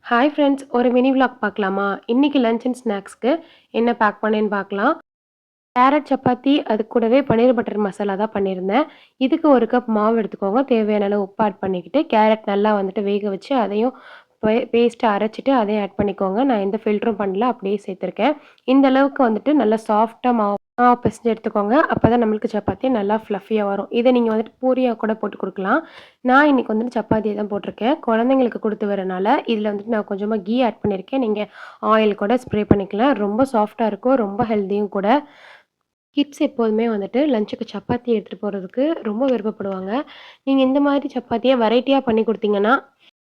Hi friends, ஒரு mini vlog பார்க்கலாமா? இன்னைக்கு லஞ்ச் அண்ட் ஸ்நாக்ஸ்க்கு என்ன பேக் பண்ணேன்னு பார்க்கலாம். கேரட் சப்பாத்தி, அது கூடவே பன்னீர் பட்டர் மசாலா தான் பண்ணியிருந்தேன். இதுக்கு 1 கப் மாவு எடுத்துக்கோங்க. தேவையான அளவு உப்பு ஆட் பண்ணிக்கிட்டு, கேரட் நல்லா வந்துட்டு வேக வச்சு, அதையும் பேஸ்ட்டா அரைச்சுட்டு அதையும் ஆட் பண்ணிக்கோங்க. நான் எந்த ஃபில்டரும் பண்ணல. அப்படியே சேர்த்துருக்கேன். இந்த அளவுக்கு வந்துட்டு நல்லா சாஃப்ட்டா மாவு பெசஞ்சு எடுத்துக்கோங்க. அப்பதான் நம்மளுக்கு சப்பாத்தி நல்லா ஃப்ளஃபியா வரும். இத நீங்க வந்துட்டு பூரியா கூட போட்டு குடுக்கலாம். நான் இன்னைக்கு வந்துட்டு சப்பாத்திய தான் போட்டிருக்கேன். குழந்தைங்களுக்கு குடுத்து வரனால, இதுல வந்துட்டு நான் கொஞ்சமா கீ ஆட் பண்ணியிருக்கேன். நீங்க ஆயில் கூட ஸ்ப்ரே பண்ணிக்கலாம். ரொம்ப சாஃப்ட்டா இருக்கும். ரொம்ப ஹெல்தியும் கூட. கிட்ஸ் எப்போதுமே வந்துட்டு லஞ்சுக்கு சப்பாத்தி எடுத்துட்டு போறதுக்கு ரொம்ப விருப்பப்படுவாங்க. நீங்க இந்த மாதிரி சப்பாத்திய வெரைட்டியா பண்ணி குடுத்தீங்கன்னா,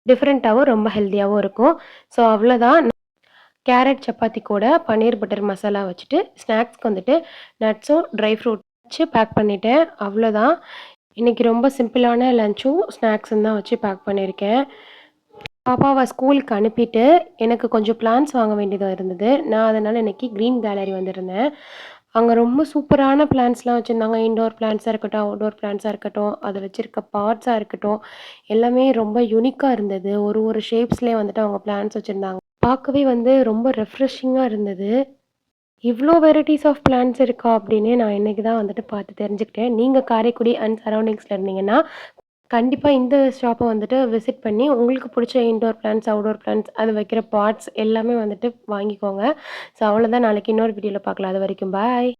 டிஃபரெண்ட்டாவும் ரொம்ப ஹெல்தியாவும் இருக்கும். ஸோ அவ்வளோதான். கேரட் சப்பாத்தி கூட பன்னீர் பட்டர் மசாலா வச்சுட்டு, ஸ்நாக்ஸ்க்கு வந்துட்டு நட்ஸும், ட்ரை ஃப்ரூட் வச்சு பேக் பண்ணிட்டேன். அவ்வளோதான். இன்னைக்கு ரொம்ப சிம்பிளான லஞ்சும், ஸ்நாக்ஸும் தான் வச்சு பேக் பண்ணியிருக்கேன். பாப்பாவ ஸ்கூலுக்கு அனுப்பிட்டு, எனக்கு கொஞ்சம் பிளான்ட்ஸ் வாங்க வேண்டியது இருந்தது. நான் அதனால இன்னைக்கு கிரீன் கேலரி வந்திருந்தேன். அங்க ரொம்ப சூப்பரான பிளான்ட்ஸ்லாம் வச்சிருந்தாங்க. இன்டோர் பிளான்ட்ஸா இருக்கட்டும், அவுட்டோர் பிளான்ட்ஸா இருக்கட்டும், அது வச்சிருக்க பாட்ஸா இருக்கட்டும், எல்லாமே ரொம்ப யூனிக்கா இருந்தது. ஒரு ஷேப்ஸ்லயே வந்துட்டு அவங்க பிளான்ட்ஸ் வச்சிருந்தாங்க. பார்க்கவே வந்து ரொம்ப ரெஃப்ரெஷிங்கா இருந்தது. இவ்ளோ வெரைட்டீஸ் ஆஃப் பிளான்ட்ஸ் இருக்கா அப்படின்னு நான் இன்னைக்கு தான் வந்துட்டு பார்த்து தெரிஞ்சுக்கிட்டேன். நீங்க காரைக்குடி அண்ட் சரவுண்டிங்ஸ்ல இருந்தீங்கன்னா, கண்டிப்பா இந்த ஷாப்ப வந்துட்டு விசிட் பண்ணி, உங்களுக்கு புடிச்ச இன்டோர் பிளான்ட்ஸ், அவுட்டோர் பிளான்ட்ஸ் அது வைக்கிற பாட்ஸ் எல்லாமே வந்துட்டு வாங்கிக்கோங்க. ஸோ அவ்வளோதான். நாளைக்கு இன்னொரு வீடியோல பார்க்கலாம். அதுவரைக்கும் பாய்.